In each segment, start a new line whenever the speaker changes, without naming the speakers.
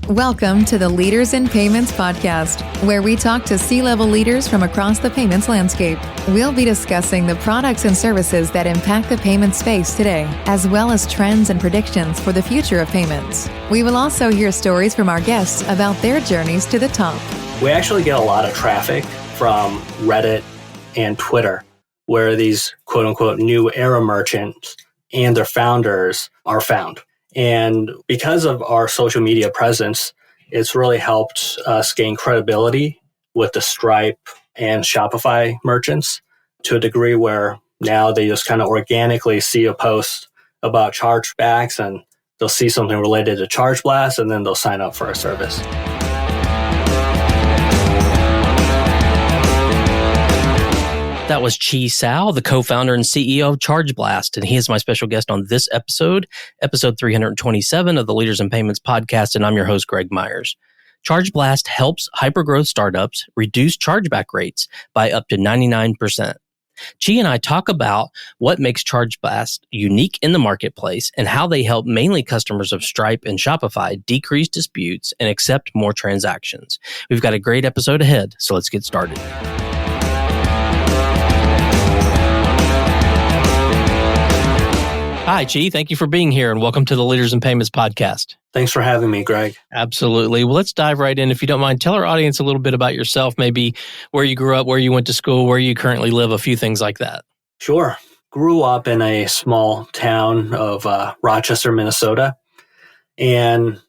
Welcome to the Leaders in Payments podcast, where we talk to C-level leaders from across the payments landscape. We'll be discussing the products and services that impact the payment space today, as well as trends and predictions for the future of payments. We will also hear stories from our guests about their journeys to the top.
We actually get a lot of traffic from Reddit and Twitter, where these quote-unquote new era merchants and their founders are found. And because of our social media presence, it's really helped us gain credibility with the Stripe and Shopify merchants to a degree where now they just kind of organically see a post about chargebacks and they'll see something related to Chargeblast and then they'll sign up for our service.
That was Chi Sao, the co-founder and CEO of Chargeblast, and he is my special guest on this episode 327 of the Leaders in Payments podcast, and I'm your host, Greg Myers. Chargeblast helps hypergrowth startups reduce chargeback rates by up to 99%. Chi and I talk about what makes Chargeblast unique in the marketplace and how they help mainly customers of Stripe and Shopify decrease disputes and accept more transactions. We've got a great episode ahead, so let's get started. Hi, Chi. Thank you for being here and welcome to the Leaders in Payments podcast.
Thanks for having me, Greg.
Absolutely. Well, let's dive right in. If you don't mind, tell our audience a little bit about yourself, maybe where you grew up, where you went to school, where you currently live, a few things like that.
Sure. Grew up in a small town of Rochester, Minnesota, and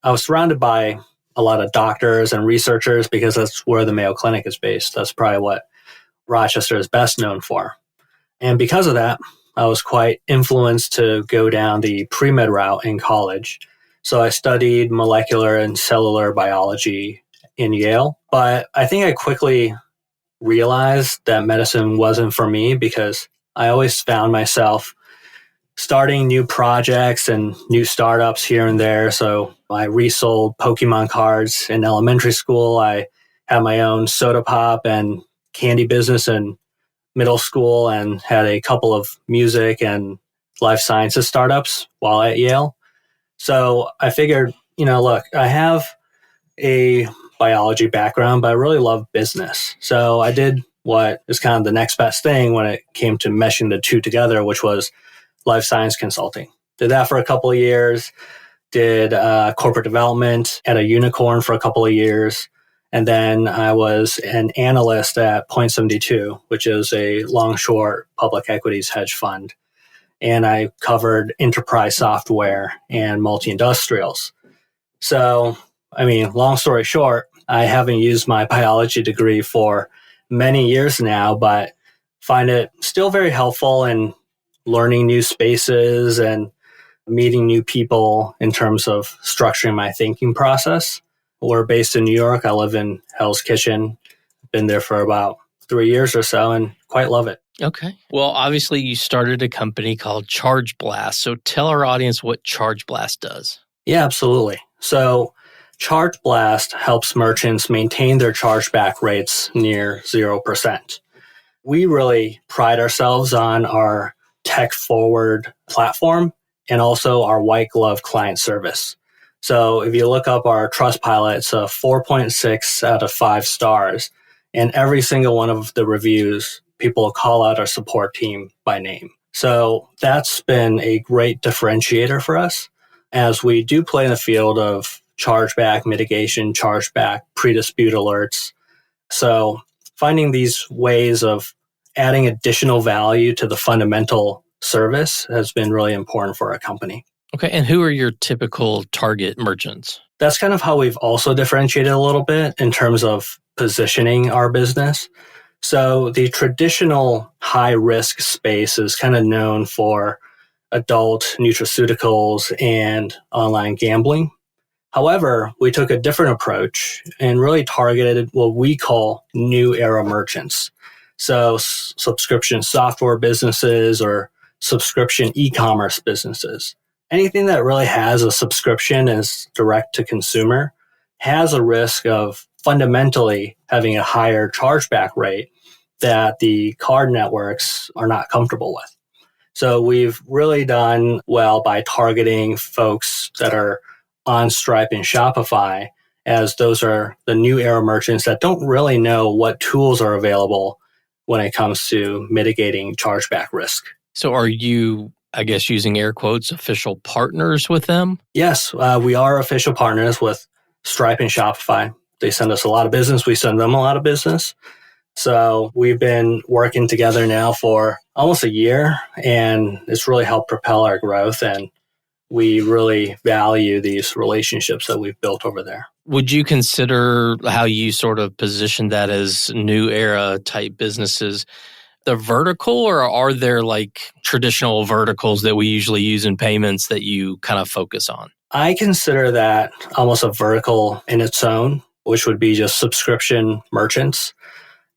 I was surrounded by a lot of doctors and researchers because that's where the Mayo Clinic is based. That's probably what Rochester is best known for. And because of that, I was quite influenced to go down the pre-med route in college. So I studied molecular and cellular biology in Yale. But I think I quickly realized that medicine wasn't for me because I always found myself starting new projects and new startups here and there. So I resold Pokemon cards in elementary school. I had my own soda pop and candy business in middle school and had a couple of music and life sciences startups while at Yale. So I figured, look, I have a biology background, but I really love business. So I did what is kind of the next best thing when it came to meshing the two together, which was life science consulting. Did that for a couple of years, did corporate development at a unicorn for a couple of years. And then I was an analyst at Point72, which is a long-short public equities hedge fund. And I covered enterprise software and multi-industrials. So, long story short, I haven't used my biology degree for many years now, but find it still very helpful in learning new spaces and meeting new people in terms of structuring my thinking process. We're based in New York. I live in Hell's Kitchen. Been there for about 3 years or so and quite love it.
Okay. Well, obviously you started a company called Chargeblast. So tell our audience what Chargeblast does.
Yeah, absolutely. So Chargeblast helps merchants maintain their chargeback rates near 0%. We really pride ourselves on our tech-forward platform and also our white glove client service. So if you look up our Trustpilot, it's a 4.6 out of 5 stars. And every single one of the reviews, people call out our support team by name. So that's been a great differentiator for us as we do play in the field of chargeback mitigation, chargeback pre-dispute alerts. So finding these ways of adding additional value to the fundamental service has been really important for our company.
Okay. And who are your typical target merchants?
That's kind of how we've also differentiated a little bit in terms of positioning our business. So the traditional high-risk space is kind of known for adult nutraceuticals and online gambling. However, we took a different approach and really targeted what we call new era merchants. So subscription software businesses or subscription e-commerce businesses. Anything that really has a subscription as direct to consumer has a risk of fundamentally having a higher chargeback rate that the card networks are not comfortable with. So we've really done well by targeting folks that are on Stripe and Shopify, as those are the new era merchants that don't really know what tools are available when it comes to mitigating chargeback risk.
So are you, I guess, using air quotes, official partners with them?
Yes, we are official partners with Stripe and Shopify. They send us a lot of business. We send them a lot of business. So we've been working together now for almost a year, and it's really helped propel our growth. And we really value these relationships that we've built over there.
Would you consider how you sort of position that as new era type businesses the vertical, or are there like traditional verticals that we usually use in payments that you kind of focus on?
I consider that almost a vertical in its own, which would be just subscription merchants.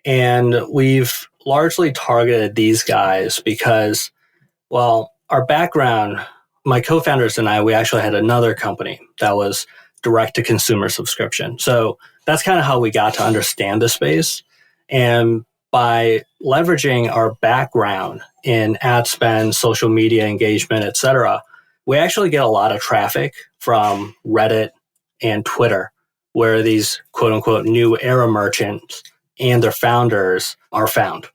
And we've largely targeted these guys because, well, our background, my co-founders and I, we actually had another company that was direct to consumer subscription. So that's kind of how we got to understand the space. And by leveraging our background in ad spend, social media engagement, et cetera, we actually get a lot of traffic from Reddit and Twitter, where these quote unquote new era merchants and their founders are found.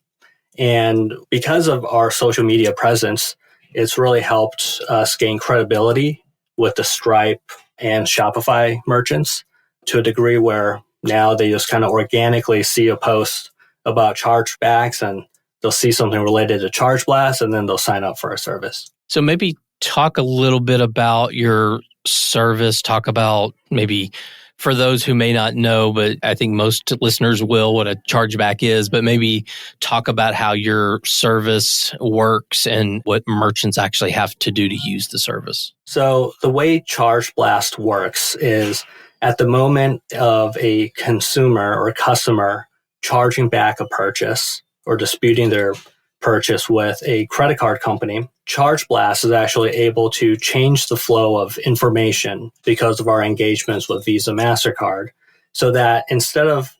And because of our social media presence, it's really helped us gain credibility with the Stripe and Shopify merchants to a degree where now they just kind of organically see a post about chargebacks and they'll see something related to Chargeblast and then they'll sign up for our service.
So maybe talk a little bit about your service, talk about maybe for those who may not know, but I think most listeners will, what a chargeback is, but maybe talk about how your service works and what merchants actually have to do to use the service.
So the way Chargeblast works is at the moment of a consumer or customer charging back a purchase or disputing their purchase with a credit card company, Chargeblast is actually able to change the flow of information because of our engagements with Visa, MasterCard, so that instead of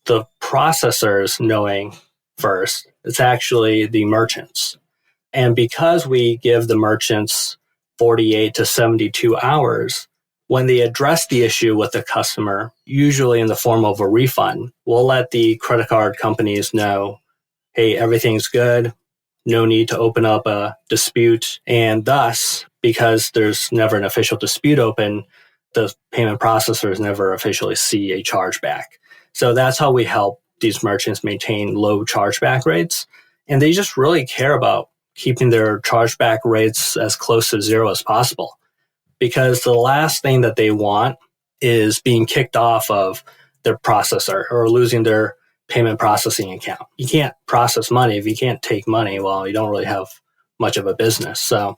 the processors knowing first, it's actually the merchants. And because we give the merchants 48 to 72 hours, when they address the issue with the customer, usually in the form of a refund, we'll let the credit card companies know, hey, everything's good. No need to open up a dispute. And thus, because there's never an official dispute open, the payment processors never officially see a chargeback. So that's how we help these merchants maintain low chargeback rates. And they just really care about keeping their chargeback rates as close to zero as possible. Because the last thing that they want is being kicked off of their processor or losing their payment processing account. You can't process money if you can't take money. Well, you don't really have much of a business. So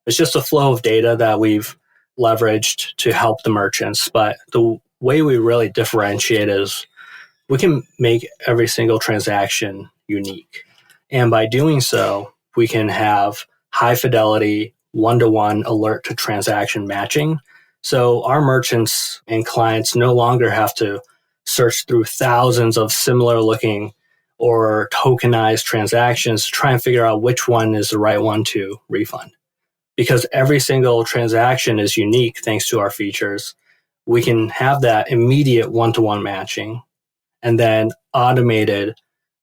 it's just a flow of data that we've leveraged to help the merchants. But the way we really differentiate is we can make every single transaction unique. And by doing so, we can have high fidelity, one-to-one alert to transaction matching. So our merchants and clients no longer have to search through thousands of similar looking or tokenized transactions to try and figure out which one is the right one to refund. Because every single transaction is unique thanks to our features, we can have that immediate one-to-one matching and then automated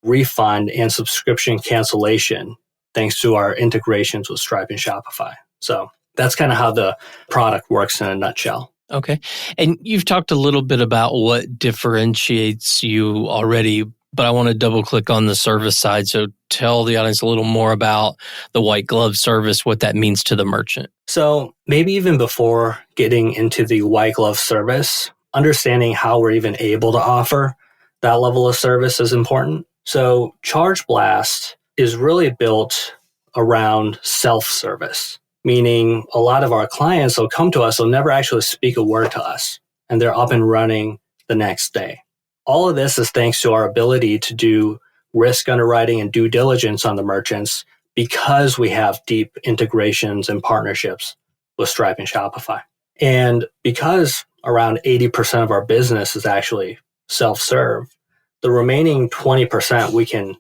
refund and subscription cancellation thanks to our integrations with Stripe and Shopify. So that's kind of how the product works in a nutshell.
Okay. And you've talked a little bit about what differentiates you already, but I want to double click on the service side. So tell the audience a little more about the white glove service, what that means to the merchant.
So maybe even before getting into the white glove service, understanding how we're even able to offer that level of service is important. So Chargeblast is really built around self-service, meaning a lot of our clients will come to us, they'll never actually speak a word to us, and they're up and running the next day. All of this is thanks to our ability to do risk underwriting and due diligence on the merchants because we have deep integrations and partnerships with Stripe and Shopify. And because around 80% of our business is actually self-serve, the remaining 20% we can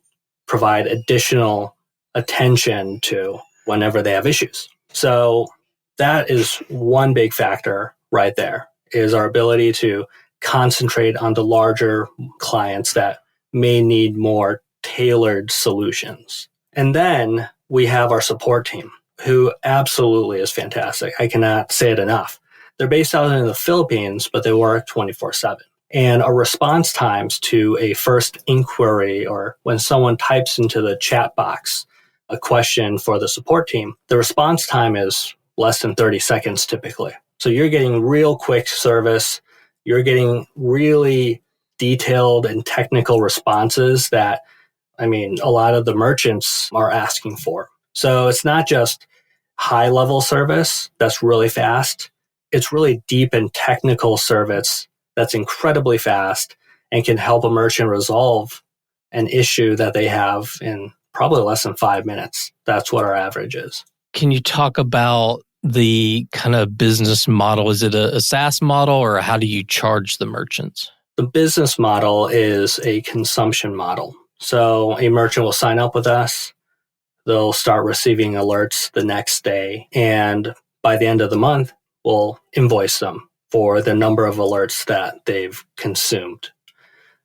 provide additional attention to whenever they have issues. So that is one big factor right there, is our ability to concentrate on the larger clients that may need more tailored solutions. And then we have our support team, who absolutely is fantastic. I cannot say it enough. They're based out in the Philippines, but they work 24/7. And our response times to a first inquiry, or when someone types into the chat box a question for the support team, the response time is less than 30 seconds typically. So you're getting real quick service. You're getting really detailed and technical responses that, a lot of the merchants are asking for. So it's not just high level service that's really fast. It's really deep and technical service that's incredibly fast and can help a merchant resolve an issue that they have in probably less than 5 minutes. That's what our average is.
Can you talk about the kind of business model? Is it a SaaS model, or how do you charge the merchants?
The business model is a consumption model. So a merchant will sign up with us. They'll start receiving alerts the next day. And by the end of the month, we'll invoice them for the number of alerts that they've consumed.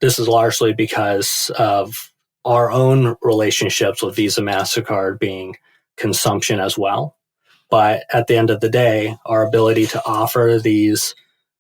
This is largely because of our own relationships with Visa, MasterCard being consumption as well. But at the end of the day, our ability to offer these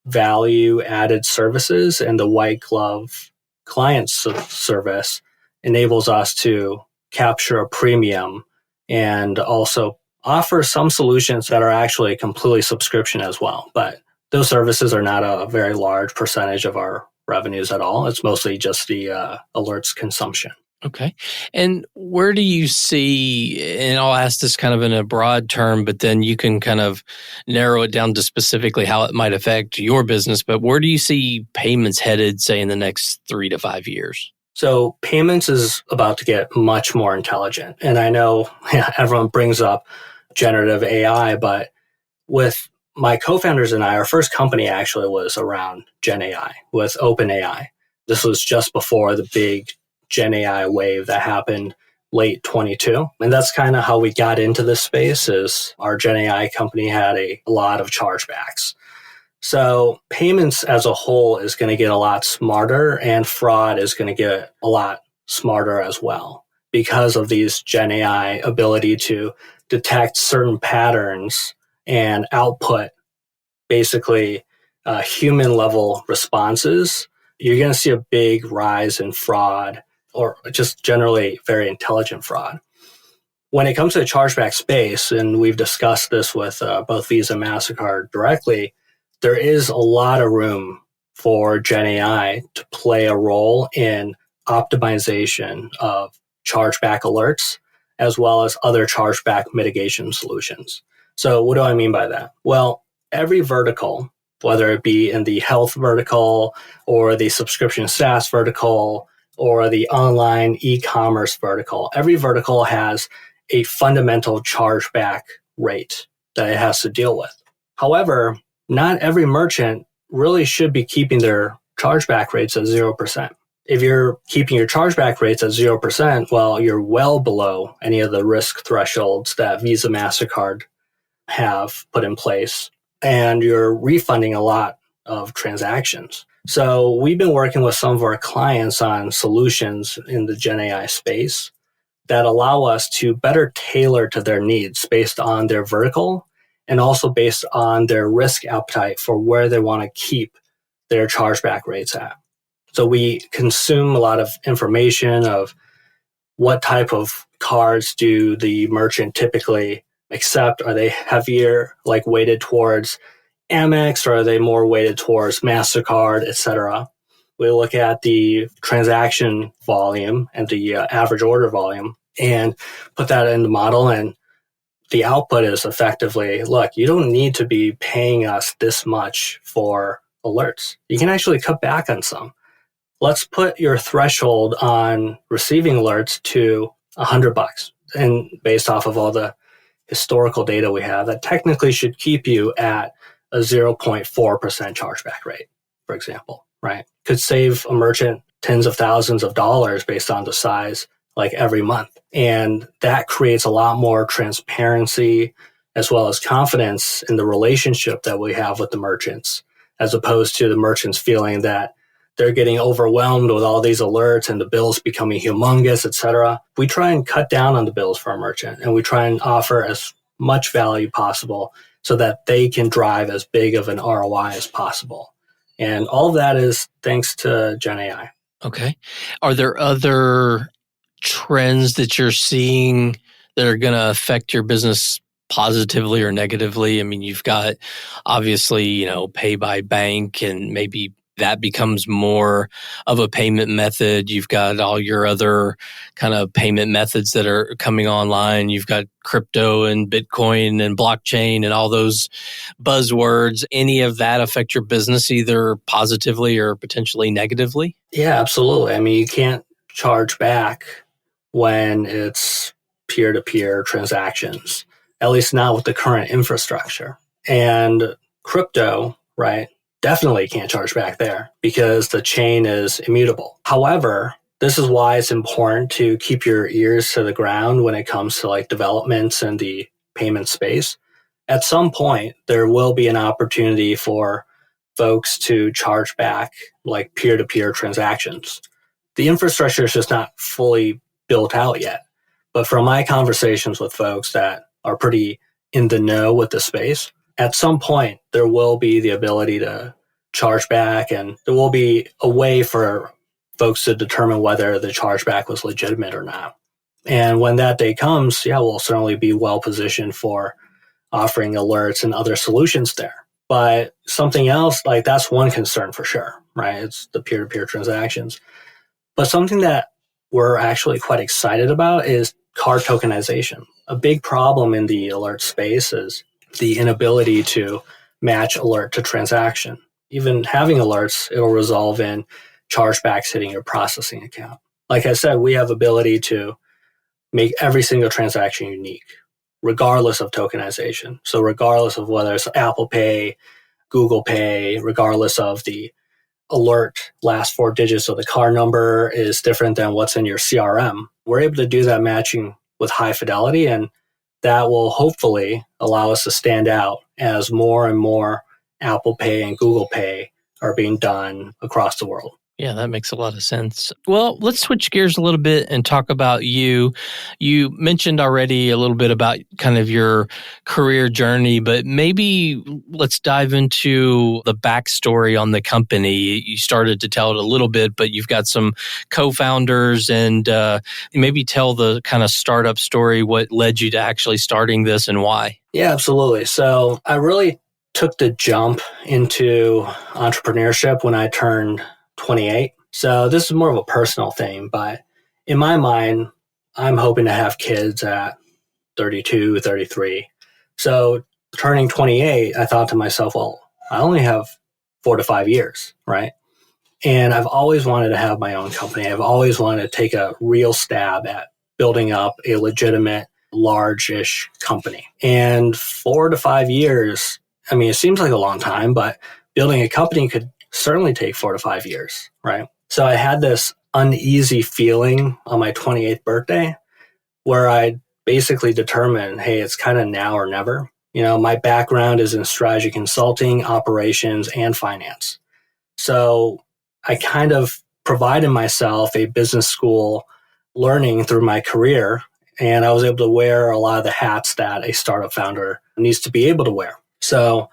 value-added services and the white glove client service enables us to capture a premium and also offer some solutions that are actually completely subscription as well. But those services are not a very large percentage of our revenues at all. It's mostly just the alerts consumption.
Okay. And where do you see, and I'll ask this kind of in a broad term, but then you can kind of narrow it down to specifically how it might affect your business, but where do you see payments headed, say, in the next 3 to 5 years?
So payments is about to get much more intelligent. And I know everyone brings up generative AI, but with my co-founders and I, our first company actually was around Gen AI with OpenAI. This was just before the big Gen AI wave that happened late 22. And that's kind of how we got into this space. Is our Gen AI company had a lot of chargebacks. So payments as a whole is going to get a lot smarter, and fraud is going to get a lot smarter as well because of these Gen AI ability to detect certain patterns and output basically human level responses. You're going to see a big rise in fraud, or just generally very intelligent fraud. When it comes to the chargeback space, and we've discussed this with both Visa and MasterCard directly, there is a lot of room for Gen AI to play a role in optimization of chargeback alerts, as well as other chargeback mitigation solutions. So what do I mean by that? Well, every vertical, whether it be in the health vertical or the subscription SaaS vertical or the online e-commerce vertical, every vertical has a fundamental chargeback rate that it has to deal with. However, not every merchant really should be keeping their chargeback rates at 0%. If you're keeping your chargeback rates at 0%, well, you're well below any of the risk thresholds that Visa, MasterCard have put in place, and you're refunding a lot of transactions. So we've been working with some of our clients on solutions in the Gen AI space that allow us to better tailor to their needs based on their vertical and also based on their risk appetite for where they want to keep their chargeback rates at. So we consume a lot of information of what type of cards do the merchant typically accept. Are they heavier, like weighted towards Amex, or are they more weighted towards MasterCard, et cetera? We look at the transaction volume and the average order volume and put that in the model, and the output is effectively, look, you don't need to be paying us this much for alerts. You can actually cut back on some. Let's put your threshold on receiving alerts to $100. And based off of all the historical data we have, that technically should keep you at a 0.4% chargeback rate, for example, right? Could save a merchant tens of thousands of dollars based on the size, like every month. And that creates a lot more transparency as well as confidence in the relationship that we have with the merchants, as opposed to the merchants feeling that they're getting overwhelmed with all these alerts and the bills becoming humongous, etc. We try and cut down on the bills for a merchant, and we try and offer as much value possible so that they can drive as big of an ROI as possible. And all of that is thanks to Gen AI.
Okay. Are there other trends that you're seeing that are going to affect your business positively or negatively? I mean, you've got obviously, pay by bank, and maybe that becomes more of a payment method. You've got all your other kind of payment methods that are coming online. You've got crypto and Bitcoin and blockchain and all those buzzwords. Any of that affect your business either positively or potentially negatively?
Yeah, absolutely. I mean, you can't charge back when it's peer-to-peer transactions, at least not with the current infrastructure. And crypto, right, definitely can't charge back there because the chain is immutable. However, this is why it's important to keep your ears to the ground when it comes to like developments in the payment space. At some point, there will be an opportunity for folks to charge back like peer-to-peer transactions. The infrastructure is just not fully built out yet. But from my conversations with folks that are pretty in the know with the space, at some point, there will be the ability to charge back, and there will be a way for folks to determine whether the chargeback was legitimate or not. And when that day comes, we'll certainly be well positioned for offering alerts and other solutions there. But something else, like that's one concern for sure, right? It's the peer-to-peer transactions. But something that we're actually quite excited about is card tokenization. A big problem in the alert space is the inability to match alert to transaction. Even having alerts, it'll resolve in chargebacks hitting your processing account. Like I said, we have ability to make every single transaction unique, regardless of tokenization. So regardless of whether it's Apple Pay, Google Pay, regardless of the alert last 4 digits of the card number is different than what's in your CRM. We're able to do that matching with high fidelity, and that will hopefully allow us to stand out as more and more Apple Pay and Google Pay are being done across the world.
Yeah, that makes a lot of sense. Well, let's switch gears a little bit and talk about you. You mentioned already a little bit about kind of your career journey, but maybe let's dive into the backstory on the company. You started to tell it a little bit, but you've got some co-founders, and maybe tell the kind of startup story, what led you to actually starting this and why.
Yeah, absolutely. So I really took the jump into entrepreneurship when I turned 28. So this is more of a personal thing, but in my mind, I'm hoping to have kids at 32, 33. So turning 28, I thought to myself, well, I only have 4 to 5 years, right? And I've always wanted to have my own company. I've always wanted to take a real stab at building up a legitimate, large-ish company. And 4 to 5 years, I mean, it seems like a long time, but building a company could certainly take 4 to 5 years, right? So I had this uneasy feeling on my 28th birthday where I basically determined, hey, it's kind of now or never. My background is in strategy consulting, operations, and finance. So I kind of provided myself a business school learning through my career, and I was able to wear a lot of the hats that a startup founder needs to be able to wear. So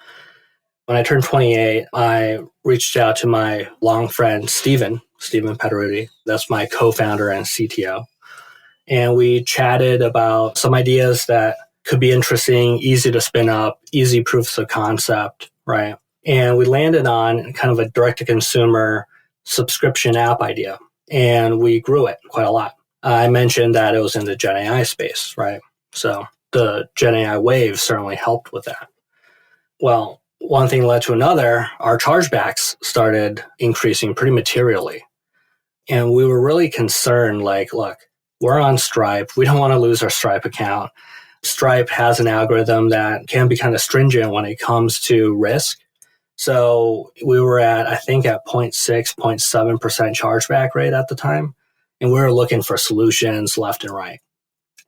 when I turned 28, I reached out to my long friend, Stephen Pederuti. That's my co-founder and CTO. And we chatted about some ideas that could be interesting, easy to spin up, easy proofs of concept, right? And we landed on kind of a direct-to-consumer subscription app idea. And we grew it quite a lot. I mentioned that it was in the Gen AI space, right? So the Gen AI wave certainly helped with that. Well, one thing led to another. Our chargebacks started increasing pretty materially. And we were really concerned, like, look, we're on Stripe. We don't want to lose our Stripe account. Stripe has an algorithm that can be kind of stringent when it comes to risk. So we were at 0.6, 0.7% chargeback rate at the time. And we were looking for solutions left and right.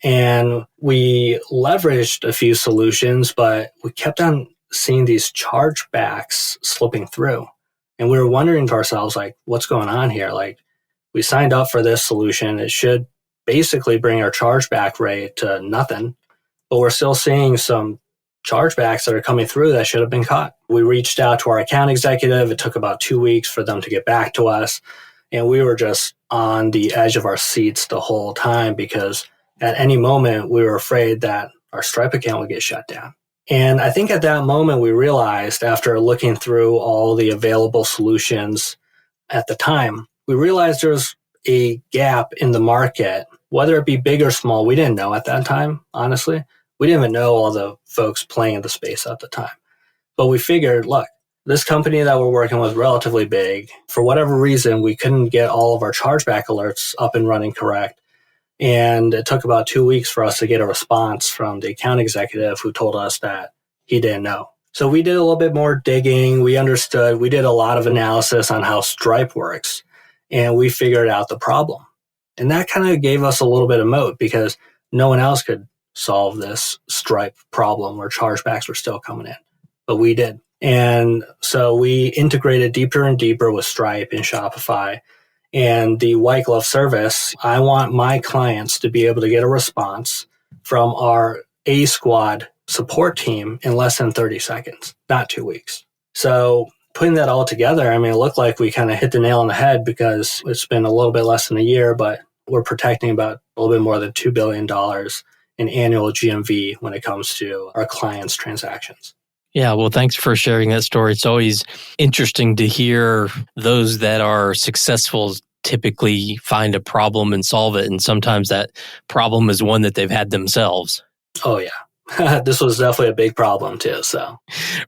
And we leveraged a few solutions, but we kept on seeing these chargebacks slipping through. And we were wondering to ourselves, like, what's going on here? Like, we signed up for this solution. It should basically bring our chargeback rate to nothing, but we're still seeing some chargebacks that are coming through that should have been caught. We reached out to our account executive. It took about 2 weeks for them to get back to us. And we were just on the edge of our seats the whole time because at any moment we were afraid that our Stripe account would get shut down. And I think at that moment we realized, after looking through all the available solutions at the time, we realized there was a gap in the market, whether it be big or small. We didn't know at that time, honestly. We didn't even know all the folks playing in the space at the time. But we figured, look, this company that we're working with, relatively big, for whatever reason, we couldn't get all of our chargeback alerts up and running correct. And it took about 2 weeks for us to get a response from the account executive who told us that he didn't know. So we did a little bit more digging. We understood. We did a lot of analysis on how Stripe works, and we figured out the problem. And that kind of gave us a little bit of moat because no one else could solve this Stripe problem where chargebacks were still coming in, but we did. And so we integrated deeper and deeper with Stripe and Shopify and the white glove service. I want my clients to be able to get a response from our A squad support team in less than 30 seconds, not 2 weeks. So putting that all together, I mean, it looked like we kind of hit the nail on the head because it's been a little bit less than a year, but we're protecting about a little bit more than $2 billion in annual GMV when it comes to our clients' transactions.
Yeah, well, thanks for sharing that story. It's always interesting to hear those that are successful typically find a problem and solve it. And sometimes that problem is one that they've had themselves.
Oh, yeah. This was definitely a big problem too. So,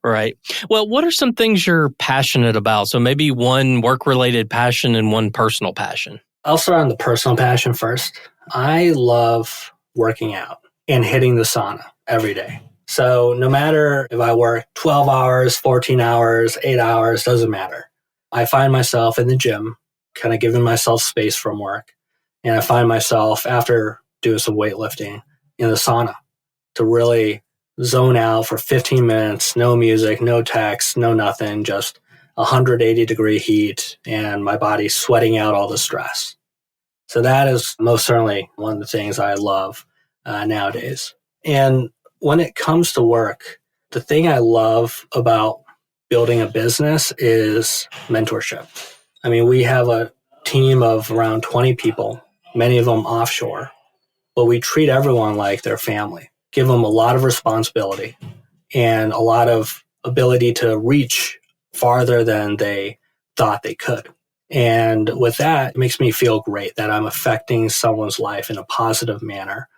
right. Well, what are some things you're passionate about? So maybe one work-related passion and one personal passion.
I'll start on the personal passion first. I love working out and hitting the sauna every day. So no matter if I work 12 hours, 14 hours, 8 hours, doesn't matter. I find myself in the gym, kind of giving myself space from work. And I find myself, after doing some weightlifting, in the sauna to really zone out for 15 minutes, no music, no text, no nothing, just 180-degree heat and my body sweating out all the stress. So that is most certainly one of the things I love nowadays. And when it comes to work, the thing I love about building a business is mentorship. I mean, we have a team of around 20 people, many of them offshore, but we treat everyone like their family, give them a lot of responsibility and a lot of ability to reach farther than they thought they could. And with that, it makes me feel great that I'm affecting someone's life in a positive manner,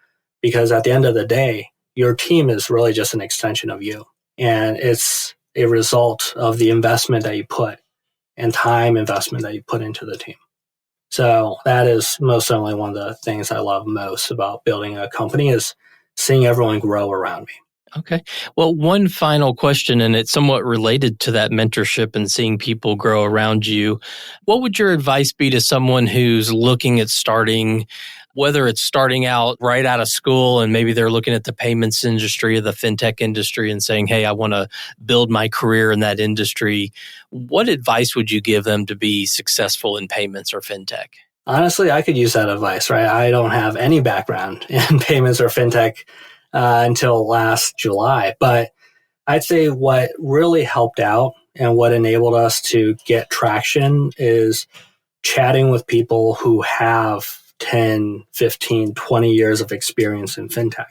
because at the end of the day, your team is really just an extension of you. And it's a result of the investment that you put and time investment that you put into the team. So that is most certainly one of the things I love most about building a company, is seeing everyone grow around me.
Okay. Well, one final question, and it's somewhat related to that mentorship and seeing people grow around you. What would your advice be to someone who's looking at starting, whether it's starting out right out of school and maybe they're looking at the payments industry or the fintech industry and saying, hey, I want to build my career in that industry? What advice would you give them to be successful in payments or fintech?
Honestly, I could use that advice, right? I don't have any background in payments or fintech until last July. But I'd say what really helped out and what enabled us to get traction is chatting with people who have 10, 15, 20 years of experience in fintech.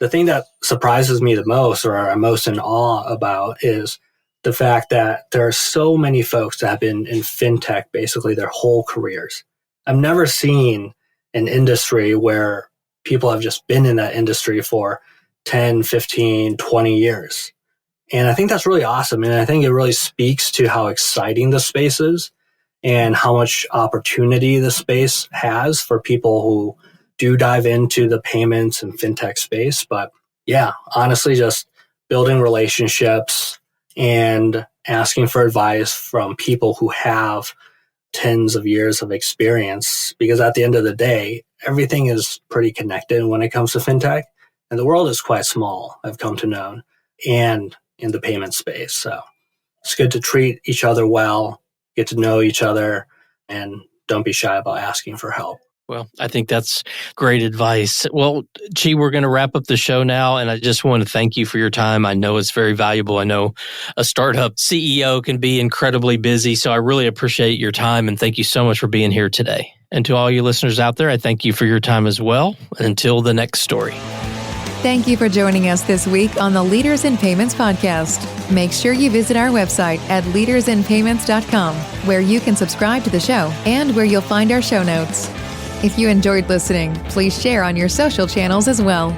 The thing that surprises me the most, or I'm most in awe about, is the fact that there are so many folks that have been in fintech basically their whole careers. I've never seen an industry where people have just been in that industry for 10, 15, 20 years. And I think that's really awesome. And I think it really speaks to how exciting the space is and how much opportunity the space has for people who do dive into the payments and fintech space. But yeah, honestly, just building relationships and asking for advice from people who have tens of years of experience, because at the end of the day, everything is pretty connected when it comes to fintech. And the world is quite small, I've come to know, and in the payment space. So it's good to treat each other well, get to know each other, and don't be shy about asking for help.
Well, I think that's great advice. Well, Chi, we're going to wrap up the show now, and I just want to thank you for your time. I know it's very valuable. I know a startup CEO can be incredibly busy, so I really appreciate your time, and thank you so much for being here today. And to all you listeners out there, I thank you for your time as well. And until the next story.
Thank you for joining us this week on the Leaders in Payments podcast. Make sure you visit our website at leadersinpayments.com, where you can subscribe to the show and where you'll find our show notes. If you enjoyed listening, please share on your social channels as well.